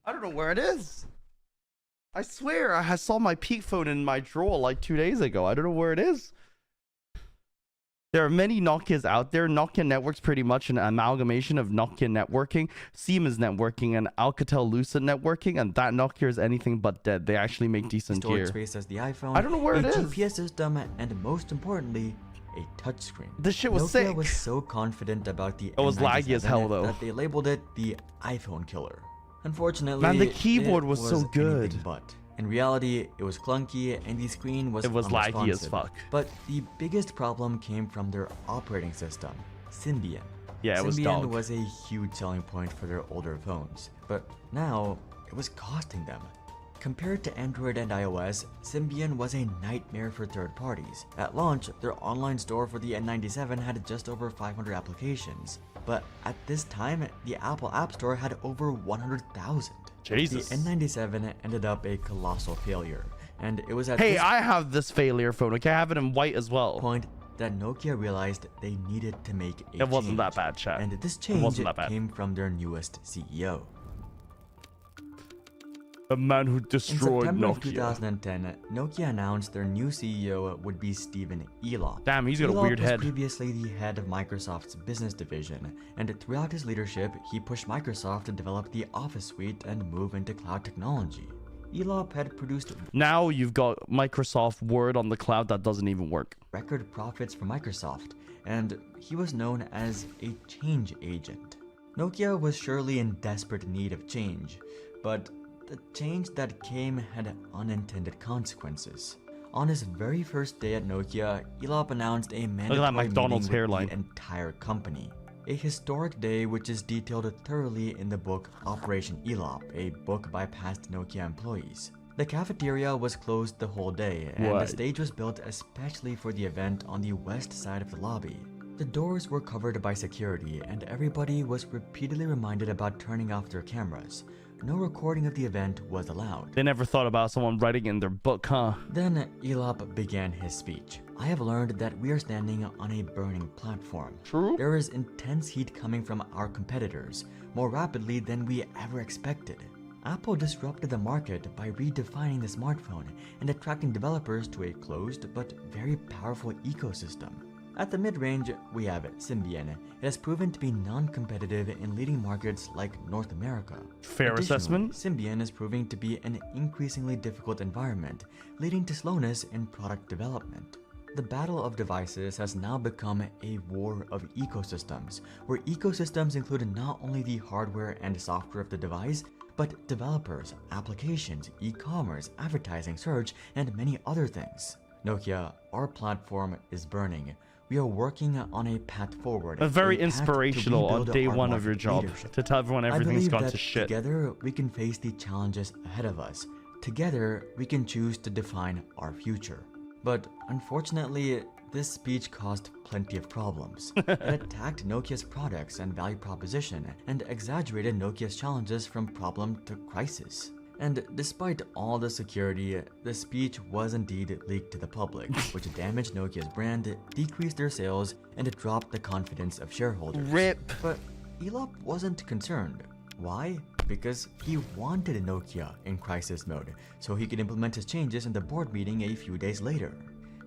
I don't know where it is. I swear I saw my peak phone in my drawer like 2 days ago. I don't know where it is. There are many Nokias out there. Nokia Network's pretty much an amalgamation of Nokia Networking, Siemens Networking, and Alcatel-Lucent Networking, and that Nokia is anything but dead. They actually make decent storage gear. space as the iPhone, I don't know where it is. a GPS system, and most importantly, a touchscreen. This shit was Nokia sick. was so confident about the It was laggy as hell, though. that they labeled it the iPhone killer. Unfortunately, Man, the keyboard it was so good. anything but. In reality, it was clunky and the screen was laggy as unresponsive. fuck. But the biggest problem came from their operating system, Symbian. Yeah, it was Symbian dog. was a huge selling point for their older phones, but now it was costing them. Compared to Android and iOS, Symbian was a nightmare for third parties. At launch, their online store for the N97 had just over 500 applications, but at this time, the Apple App Store had over 100,000. Jesus. The N97 ended up a colossal failure, and it was at Hey, this I have this failure phone. Okay, I have it in white as well. point that Nokia realized they needed to make a It wasn't change. that bad, chat. And this It change wasn't that bad. came from their newest CEO. The man who In destroyed September of Nokia. 2010, Nokia announced their new CEO would be Stephen Elop. Damn, he's got a Elop weird was head. previously the head of Microsoft's business division, and throughout his leadership, he pushed Microsoft to develop the Office suite and move into cloud technology. Elop had produced Now you've got Microsoft Word on the cloud that doesn't even work. record profits for Microsoft, and he was known as a change agent. Nokia was surely in desperate need of change, but the change that came had unintended consequences. On his very first day at Nokia, Elop announced a mandatory McDonald's meeting with hairline. the entire company. A historic day which is detailed thoroughly in the book Operation Elop, a book by past Nokia employees. The cafeteria was closed the whole day, and What? the stage was built especially for the event on the west side of the lobby. The doors were covered by security, and everybody was repeatedly reminded about turning off their cameras. No recording of the event was allowed. They never thought about someone writing in their book, huh? Then Elop began his speech. I have learned that we are standing on a burning platform. True. There is intense heat coming from our competitors, more rapidly than we ever expected. Apple disrupted the market by redefining the smartphone and attracting developers to a closed but very powerful ecosystem. At the mid-range, we have Symbian. It has proven to be non-competitive in leading markets like North America. Fair Additionally, assessment. Symbian is proving to be an increasingly difficult environment, leading to slowness in product development. The battle of devices has now become a war of ecosystems, where ecosystems include not only the hardware and software of the device, but developers, applications, e-commerce, advertising, search, and many other things. Nokia, our platform is burning. We are working on a path forward. Very a path to inspirational on rebuild day our one of your market job leadership. to tell everyone I everything's believe gone that to shit. together we can face the challenges ahead of us. Together we can choose to define our future. But unfortunately, this speech caused plenty of problems. It attacked Nokia's products and value proposition and exaggerated Nokia's challenges from problem to crisis. And despite all the security, the speech was indeed leaked to the public, which damaged Nokia's brand, decreased their sales, and dropped the confidence of shareholders. RIP. But Elop wasn't concerned. Why? Because he wanted Nokia in crisis mode, so he could implement his changes in the board meeting a few days later.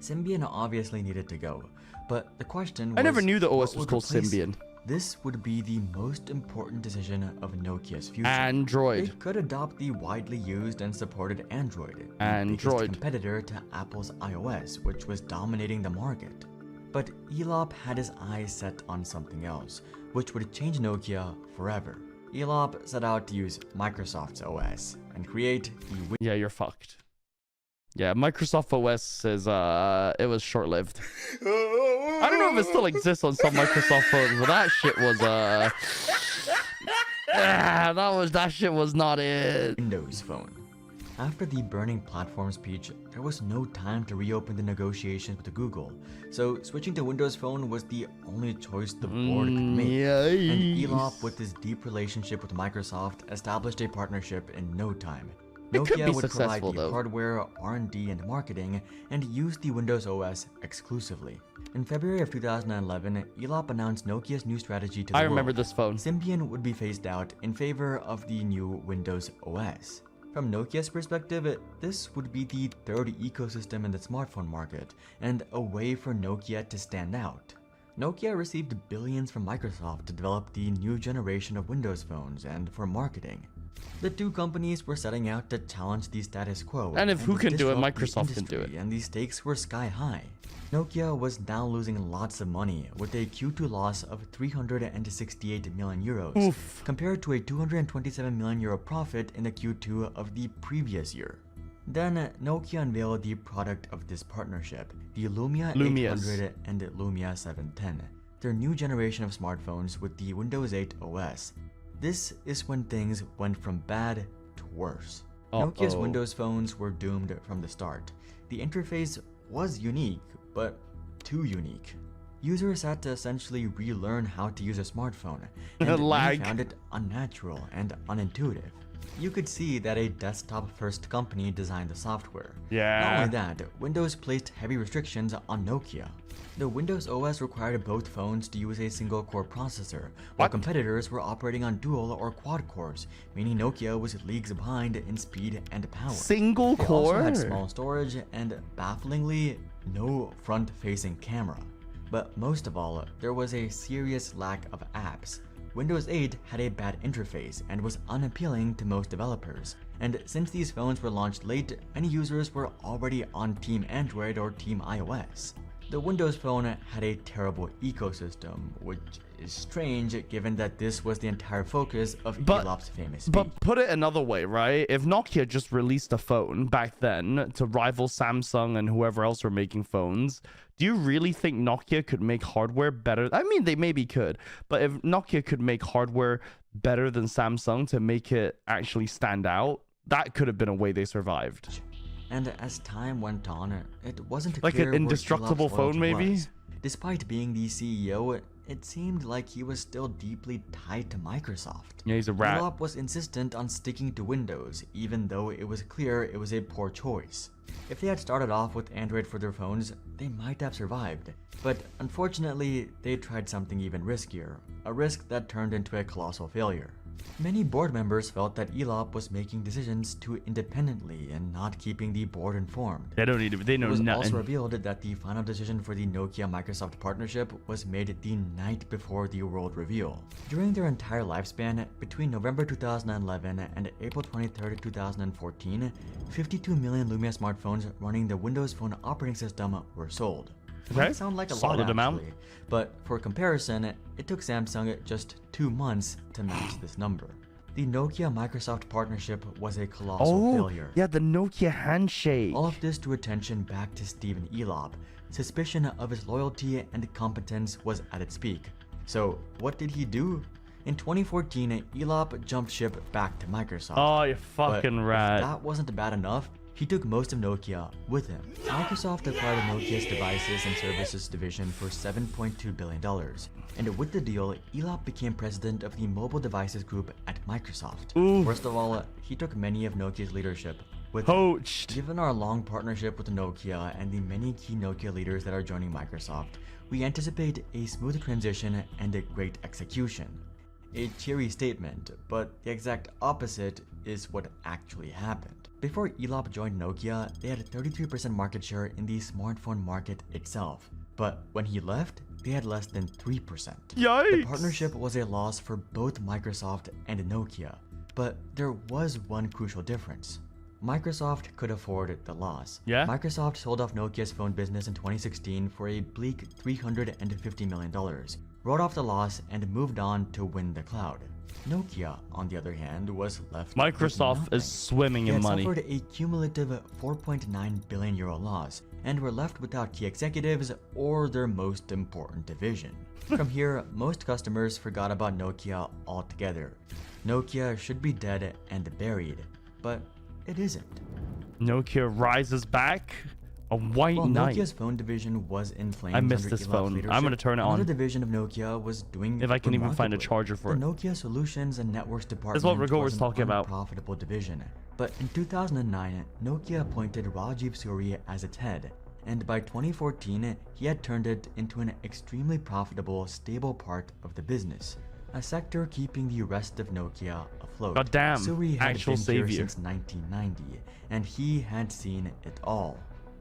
Symbian obviously needed to go, but the question was, I never knew the what OS was would called replace Symbian. it? This would be the most important decision of Nokia's future. They Android. could adopt the widely used and supported Android, the Android. biggest competitor to Apple's iOS, which was dominating the market. But Elop had his eyes set on something else, which would change Nokia forever. Elop set out to use Microsoft's OS and create the Yeah, you're fucked. Yeah, Microsoft OS is it was short-lived. I don't know if it still exists on some Microsoft phones, but that shit was that shit was not it. Windows Phone. After the burning platform speech, there was no time to reopen the negotiations with Google, so switching to Windows Phone was the only choice the board could make. And Elop, with his deep relationship with Microsoft, established a partnership in no time. It could Nokia be would provide successful, the though. hardware, R&D, and marketing, and use the Windows OS exclusively. In February of 2011, Elop announced Nokia's new strategy to the I world. remember this phone. Symbian would be phased out in favor of the new Windows OS. From Nokia's perspective, this would be the third ecosystem in the smartphone market, and a way for Nokia to stand out. Nokia received billions from Microsoft to develop the new generation of Windows phones and for marketing. The two companies were setting out to challenge the status quo. And if who can do it, disrupt the Microsoft can do industry, it. And the stakes were sky high. Nokia was now losing lots of money with a Q2 loss of 368 million euros Oof. compared to a 227 million euro profit in the Q2 of the previous year. Then Nokia unveiled the product of this partnership, the Lumia Lumias. 800 and Lumia 710, their new generation of smartphones with the Windows 8 OS. This is when things went from bad to worse. Nokia's Windows phones were doomed from the start. The interface was unique, but too unique. Users had to essentially relearn how to use a smartphone, and many Lag. found it unnatural and unintuitive. You could see that a desktop-first company designed the software. Yeah. Not only that, Windows placed heavy restrictions on Nokia. The Windows OS required both phones to use a single-core processor, while What? competitors were operating on dual or quad cores, meaning Nokia was leagues behind in speed and power. Single They also core? had small storage and, bafflingly, no front-facing camera. But most of all, there was a serious lack of apps. Windows 8 had a bad interface and was unappealing to most developers. And since these phones were launched late, many users were already on Team Android or Team iOS. The Windows Phone had a terrible ecosystem, which is strange given that this was the entire focus of Elop's famous speech. But put it another way, right? If Nokia just released a phone back then to rival Samsung and whoever else were making phones, do you really think Nokia could make hardware better? I mean, they maybe could, but if Nokia could make hardware better than Samsung to make it actually stand out, that could have been a way they survived. And as time went on, it wasn't Like clear an where indestructible Elop's phone, loyalty maybe? was. Despite being the CEO, it seemed like he was still deeply tied to Microsoft. Yeah, he's a rat. Elop was insistent on sticking to Windows, even though it was clear it was a poor choice. If they had started off with Android for their phones, they might have survived. But unfortunately, they tried something even riskier, a risk that turned into a colossal failure. Many board members felt that Elop was making decisions too independently and not keeping the board informed. They don't need to. They know It was nothing. also revealed that the final decision for the Nokia-Microsoft partnership was made the night before the world reveal. During their entire lifespan, between November 2011 and April 23, 2014, 52 million Lumia smartphones running the Windows Phone operating system were sold. It Okay, might sound like a solid lot, amount. actually, but for comparison, it took Samsung just 2 months to match this number. The Nokia-Microsoft partnership was a colossal failure. yeah, the Nokia handshake. All of this drew attention back to Stephen Elop. Suspicion of his loyalty and competence was at its peak. So, what did he do? In 2014, Elop jumped ship back to Microsoft. Oh, you But fucking if rat. that wasn't bad enough, he took most of Nokia with him. Microsoft acquired Nokia's Devices and Services division for $7.2 billion. And with the deal, Elop became president of the Mobile Devices Group at Microsoft. Ooh. First of all, he took many of Nokia's leadership with him. Poached. Given our long partnership with Nokia and the many key Nokia leaders that are joining Microsoft, we anticipate a smooth transition and a great execution. A cheery statement, but the exact opposite is what actually happened. Before Elop joined Nokia, they had 33% market share in the smartphone market itself. But when he left, they had less than 3%. Yikes. The partnership was a loss for both Microsoft and Nokia. But there was one crucial difference. Microsoft could afford the loss. Yeah? Microsoft sold off Nokia's phone business in 2016 for a bleak $350 million, wrote off the loss, and moved on to win the cloud. Nokia, on the other hand, was left with Microsoft nothing. is swimming They in had money. suffered a cumulative 4.9 billion euro loss and were left without key executives or their most important division. From here, most customers forgot about Nokia altogether. Nokia should be dead and buried, but it isn't. Nokia rises back A white While knight. Nokia's phone division was in flames I missed under this Elop's phone. I'm leadership, gonna turn it another on. division of Nokia was doing If I can even find a remarkably. charger for it. The Nokia Solutions and Networks department That's what Rigo was was talking an about. unprofitable division. But in 2009, Nokia appointed Rajiv Suri as its head, and by 2014, he had turned it into an extremely profitable, stable part of the business, a sector keeping the rest of Nokia afloat. God damn, Suri had actual been here savior. since 1990, and he had seen it all.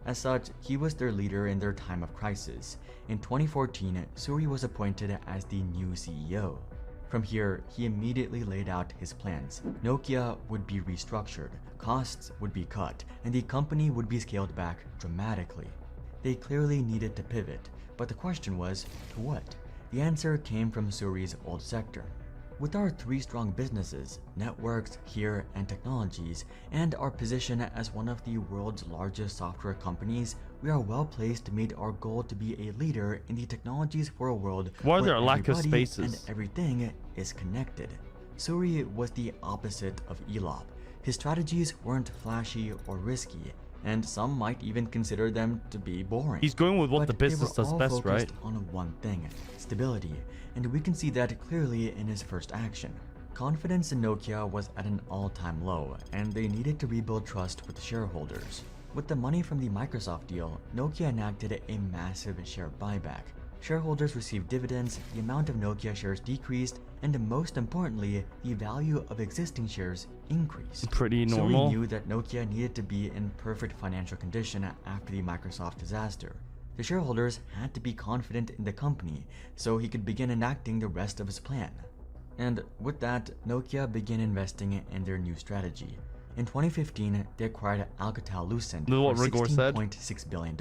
As such, he was their leader in their time of crisis. In 2014, Suri was appointed as the new CEO. From here, he immediately laid out his plans. Nokia would be restructured, costs would be cut, and the company would be scaled back dramatically. They clearly needed to pivot, but the question was, to what? The answer came from Suri's old sector. With our three strong businesses, networks, HERE, and technologies, and our position as one of the world's largest software companies, we are well placed to meet our goal to be a leader in the technologies for a world Why are there where a lack of everybody spaces? and everything is connected. Suri was the opposite of Elop. His strategies weren't flashy or risky, and some might even consider them to be boring. He's going with what But the business they were does all best, right? focused on one thing, stability, and we can see that clearly in his first action. Confidence in Nokia was at an all-time low, and they needed to rebuild trust with shareholders. With the money from the Microsoft deal, Nokia enacted a massive share buyback. Shareholders received dividends, the amount of Nokia shares decreased, and most importantly, the value of existing shares increased. Pretty So normal. we knew that Nokia needed to be in perfect financial condition after the Microsoft disaster. The shareholders had to be confident in the company so he could begin enacting the rest of his plan. And with that, Nokia began investing in their new strategy. In 2015, they acquired Alcatel-Lucent This is what for Rigor said. $16.6 billion.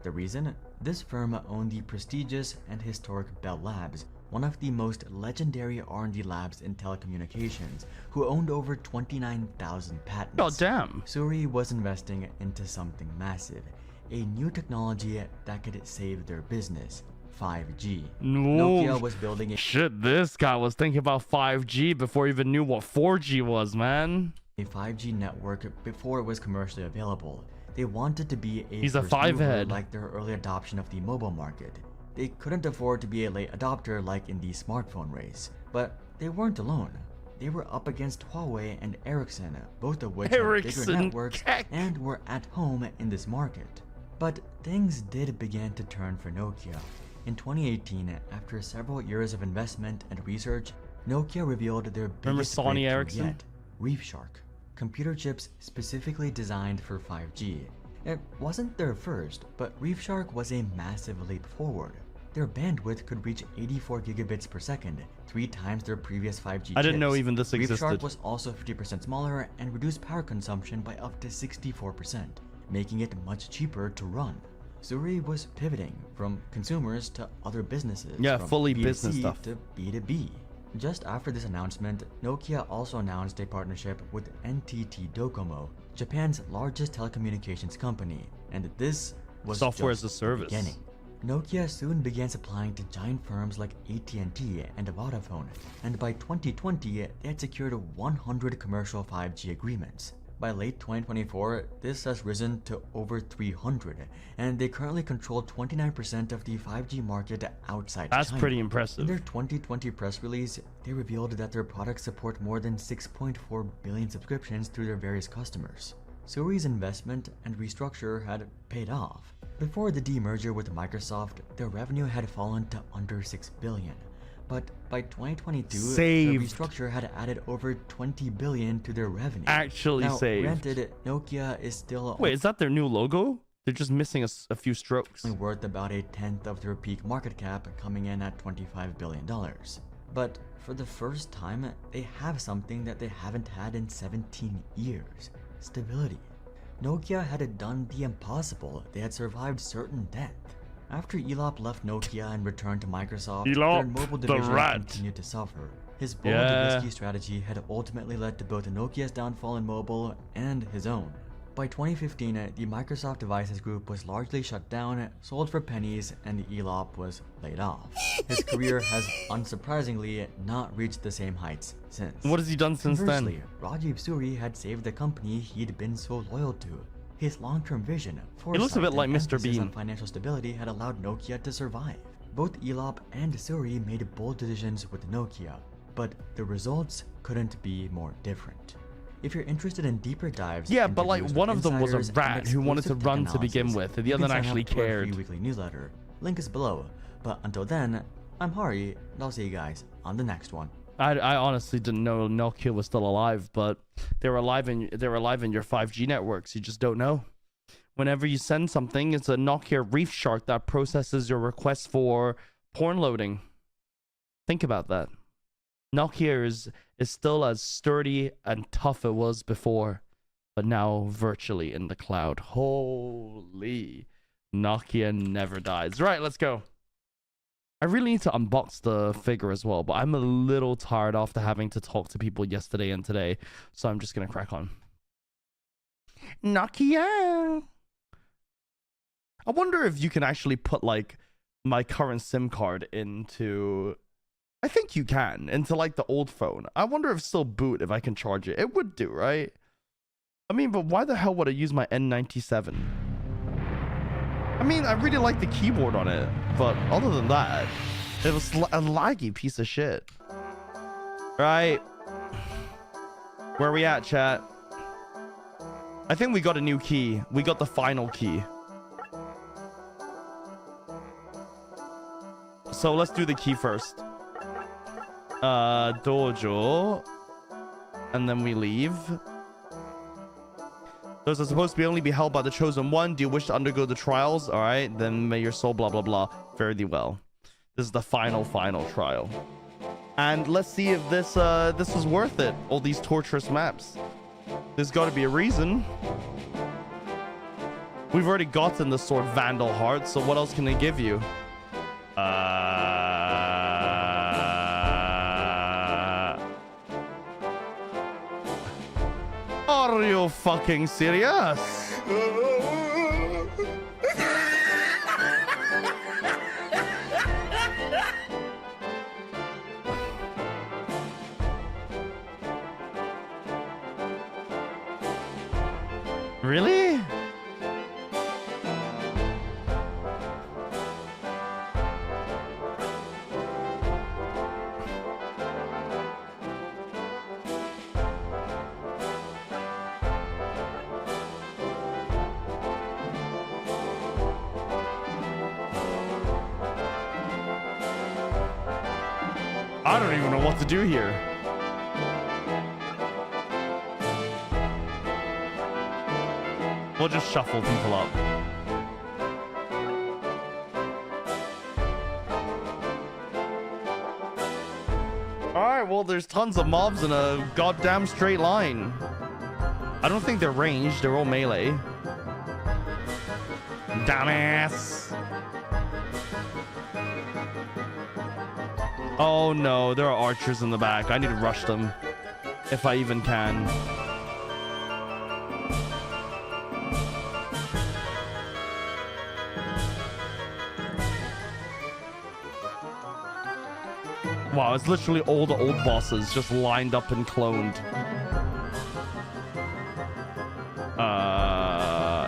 The reason? This firm owned the prestigious and historic Bell Labs, one of the most legendary R&D labs in telecommunications, who owned over 29,000 patents. God damn. Suri was investing into something massive, a new technology that could save their business, 5G. No. Nokia was building Shit, this guy was thinking about 5G before he even knew what 4G was, man. a 5G network before it was commercially available. They wanted to be a He's a first mover five-head. like their early adoption of the mobile market. They couldn't afford to be a late adopter like in the smartphone race. But they weren't alone. They were up against Huawei and Ericsson, both of which had bigger Ericsson, networks heck. and were at home in this market. But things did begin to turn for Nokia. In 2018, after several years of investment and research, Nokia revealed their biggest Sony breakthrough Ericsson? yet, ReefShark. Computer chips specifically designed for 5G. It wasn't their first, but ReefShark was a massive leap forward. Their bandwidth could reach 84 gigabits per second, 3 times their previous 5G I didn't know chips. even this existed. ReefShark was also 50% smaller and reduced power consumption by up to 64%, making it much cheaper to run. Suri was pivoting from consumers to other businesses, Yeah, from fully B2C business stuff. to B2B. Just after this announcement, Nokia also announced a partnership with NTT Docomo, Japan's largest telecommunications company, and this was Software just as a the service. beginning. Nokia soon began supplying to giant firms like AT&T and Vodafone, and by 2020, they had secured 100 commercial 5G agreements. By late 2024, this has risen to over 300, and they currently control 29% of the 5G market outside That's China. pretty In impressive. their 2020 press release, they revealed that their products support more than 6.4 billion subscriptions through their various customers. Suri's investment and restructure had paid off. Before the demerger with Microsoft, their revenue had fallen to under 6 billion. But by 2022, Saved. the restructure had added over 20 billion to their revenue. Actually Now, saved. granted, Nokia is still Wait, is that their new logo? They're just missing a few strokes. only worth about a tenth of their peak market cap, coming in at $25 billion. But for the first time, they have something that they haven't had in 17 years. Stability. Nokia had done the impossible. They had survived certain death. After Elop left Nokia and returned to Microsoft, their Elop, mobile the division rat. continued to suffer. His bold, Yeah. risky strategy had ultimately led to both Nokia's downfall in mobile and his own. By 2015, the Microsoft Devices Group was largely shut down, sold for pennies, and Elop was laid off. His career has, unsurprisingly, not reached the same heights since. What has he done since Conversely, then? Rajiv Suri had saved the company he'd been so loyal to. His long-term vision, He looks a bit like Mr. emphasis on Bean. financial stability had allowed Nokia to survive. Both Elop and Suri made bold decisions with Nokia, but the results couldn't be more different. If you're interested in deeper dives, Yeah, but like interviews one with of them was a insiders, and rat who wanted to exclusive run tech to begin analysis, with, and the you other can sign actually up for a free cared. weekly newsletter. Link is below. But until then, I'm Hari, and I'll see you guys on the next one. I honestly didn't know Nokia was still alive, but they're alive in your 5G networks. You just don't know. Whenever you send something, it's a Nokia Reef Shark that processes your request for porn loading. Think about that. Nokia is still as sturdy and tough it was before, but now virtually in the cloud. Holy, Nokia never dies. Right, let's go. I really need to unbox the figure as well, but I'm a little tired after having to talk to people yesterday and today, so I'm just gonna crack on. Nokia. I wonder if you can actually put like my current SIM card into... I think you can, into like the old phone. I wonder if still boot if I can charge it. It would do, right? I mean, but why the hell would I use my N97? I mean, I really like the keyboard on it, but other than that, it was a laggy piece of shit. Right. Where are we at, chat? I think we got a new key. We got the final key. So let's do the key first. Dojo. And then we leave. Those are supposed to only be held by the chosen one. Do you wish to undergo the trials? All right, then may your soul blah blah blah. Fare thee well. This is the final trial. And let's see if this was worth it. All these torturous maps. There's got to be a reason. We've already gotten the sword Vandal Heart, so what else can they give you? Are you fucking serious? Really? I don't even know what to do here. We'll just shuffle people up. Alright, well, there's tons of mobs in a goddamn straight line. I don't think they're ranged, they're all melee. Dumbass. Oh no, there are archers in the back. I need to rush them. If I even can. Wow, it's literally all the old bosses just lined up and cloned.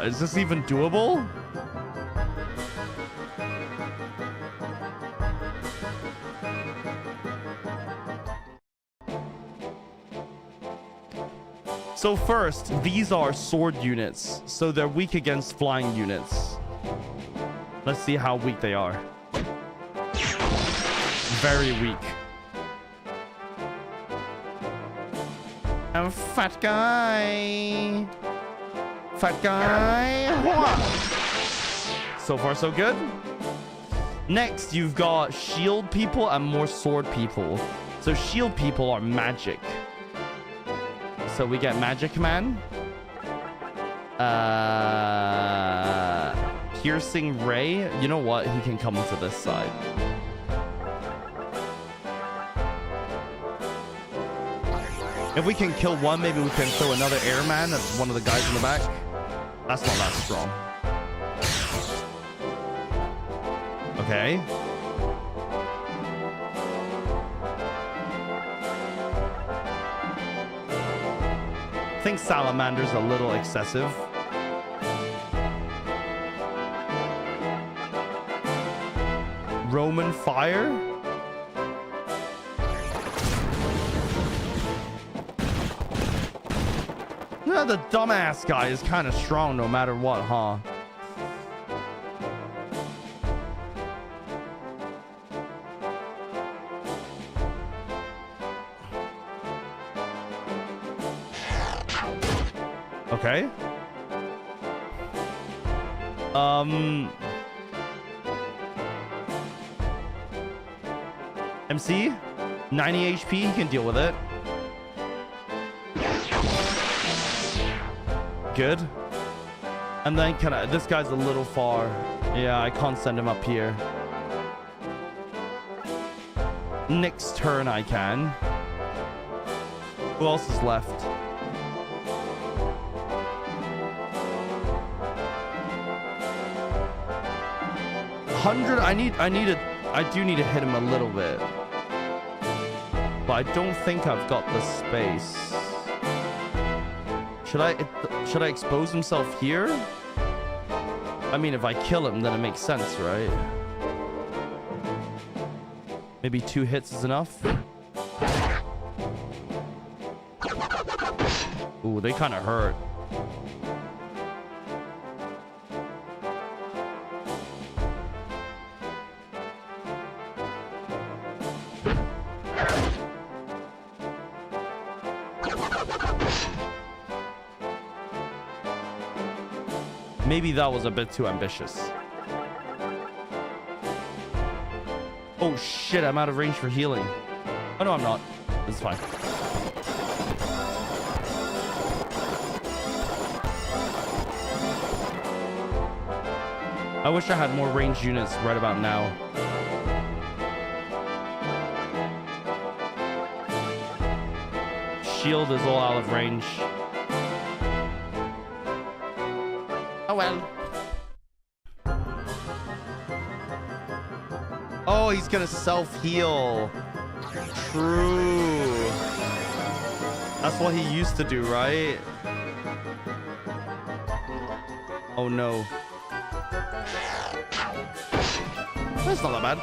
Is this even doable? So first, these are sword units, so they're weak against flying units. Let's see how weak they are. Very weak. I'm a fat guy. Fat guy. So far, so good. Next, you've got shield people and more sword people. So shield people are magic. So we get Magic Man. Piercing Ray. You know what? He can come to this side. If we can kill one, maybe we can throw another airman at one of the guys in the back. That's not that strong. Okay. I think Salamander's a little excessive. Roman fire. Yeah, the dumbass guy is kind of strong no matter what, huh? Okay. MC, 90 HP, he can deal with it. Good. And then this guy's a little far. Yeah, I can't send him up here. Next turn I can. Who else is left? I do need to hit him a little bit. But I don't think I've got the space. Should I expose himself here? I mean, if I kill him, then it makes sense, right? Maybe 2 hits is enough. Ooh, they kind of hurt. Maybe that was a bit too ambitious. Oh shit, I'm out of range for healing. Oh no, I'm not. It's fine. I wish I had more ranged units right about now. Shield is all out of range. Oh well. Oh, he's gonna self-heal. True. That's what he used to do, right? Oh no. That's not that bad.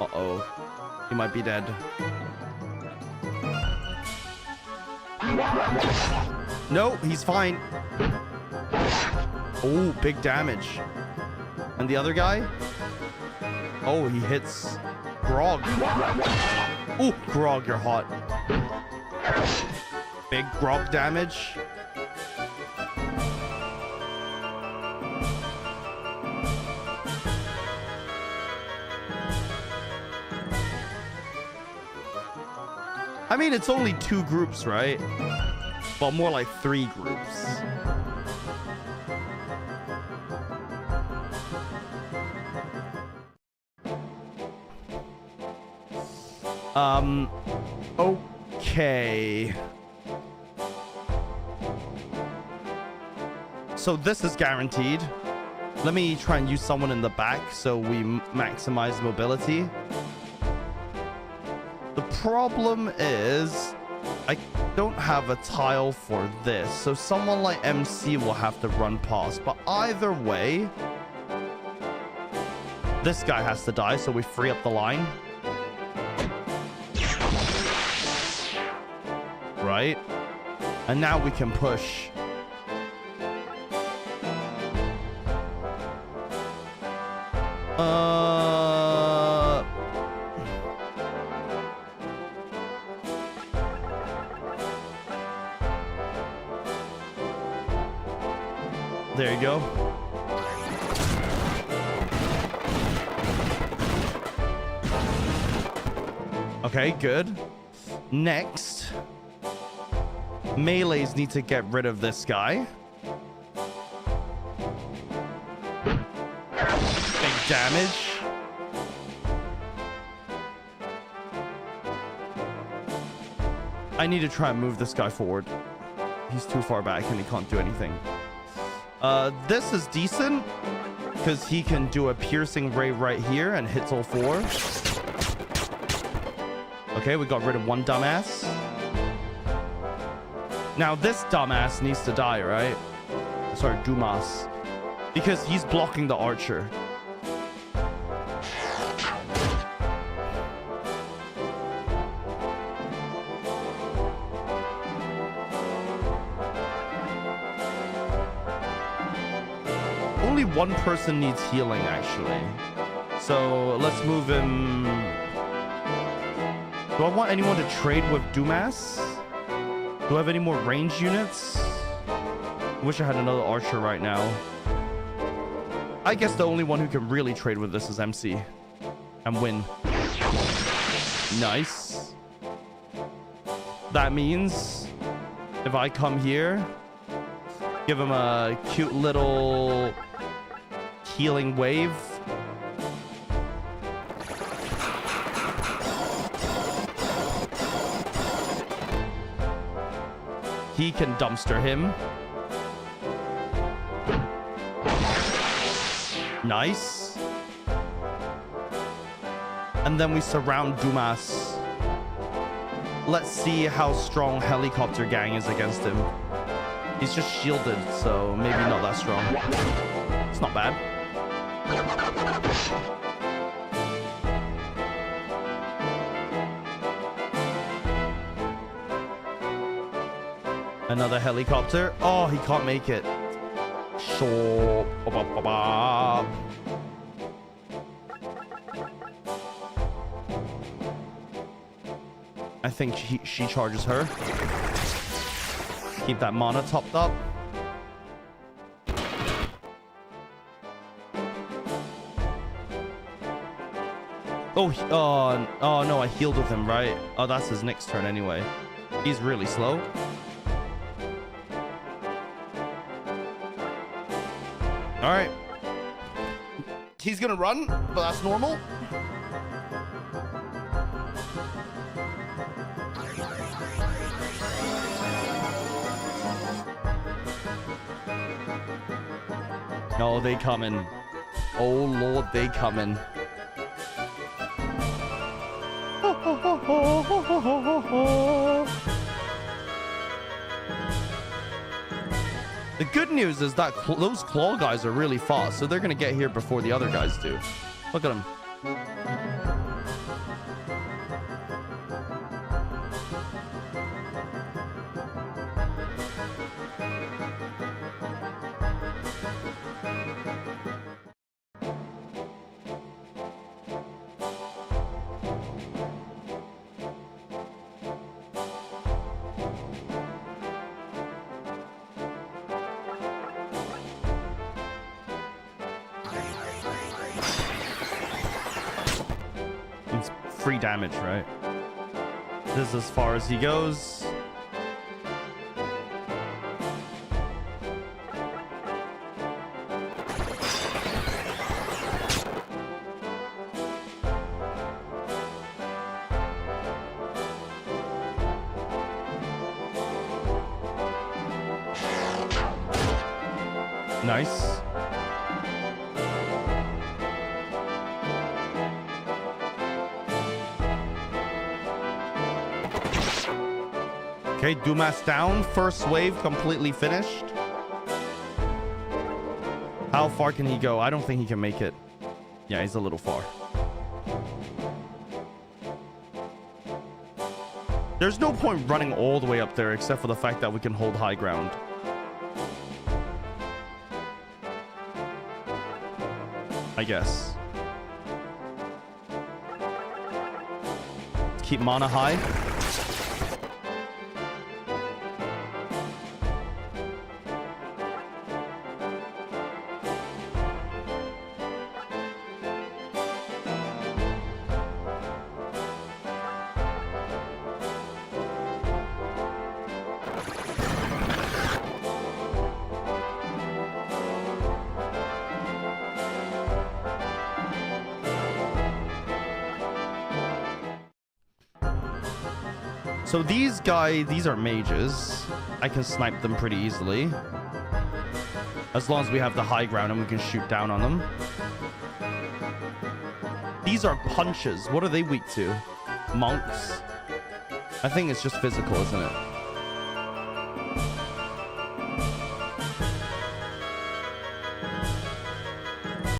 Uh-oh. He might be dead. No, he's fine. Oh, big damage. And the other guy? Oh, he hits Grog. Oh, Grog, you're hot. Big Grog damage. I mean, it's only 2 groups, right? Well, more like 3 groups. Okay. So this is guaranteed. Let me try and use someone in the back so we maximize mobility. The problem is I don't have a tile for this, so someone like MC will have to run past. But either way, this guy has to die, so we free up the line. Right? And now we can push. There you go. Okay, good. Next, melees need to get rid of this guy. Big damage. I need to try and move this guy forward. He's too far back and he can't do anything. This is decent because he can do a piercing ray right here and hits all 4. Okay, we got rid of one dumbass. Now this dumbass needs to die, right? Sorry, Dumas. Because he's blocking the archer. Only one person needs healing, actually. So let's move him. Do I want anyone to trade with Dumas? Do I have any more ranged units? I wish I had another archer right now. I guess the only one who can really trade with this is MC. And win. Nice. That means if I come here, give him a cute little healing wave. He can dumpster him. Nice. And then we surround Dumas. Let's see how strong Helicopter Gang is against him. He's just shielded, so maybe not that strong. It's not bad. Another helicopter. Oh, he can't make it. So, I think she charges her. Keep that mana topped up. Oh, oh no, I healed with him, right? Oh, that's his next turn anyway. He's really slow. All right. He's gonna run, but that's normal. No, they coming. Oh Lord, they coming. The good news is that those claw guys are really fast, so they're gonna get here before the other guys do. Look at them. Free damage, right? This is as far as he goes. Nice. Okay, Dumas down. First wave completely finished. How far can he go? I don't think he can make it. Yeah, he's a little far. There's no point running all the way up there except for the fact that we can hold high ground. I guess. Keep mana high. So these guys, these are mages. I can snipe them pretty easily. As long as we have the high ground and we can shoot down on them. These are punches. What are they weak to? Monks? I think it's just physical, isn't it?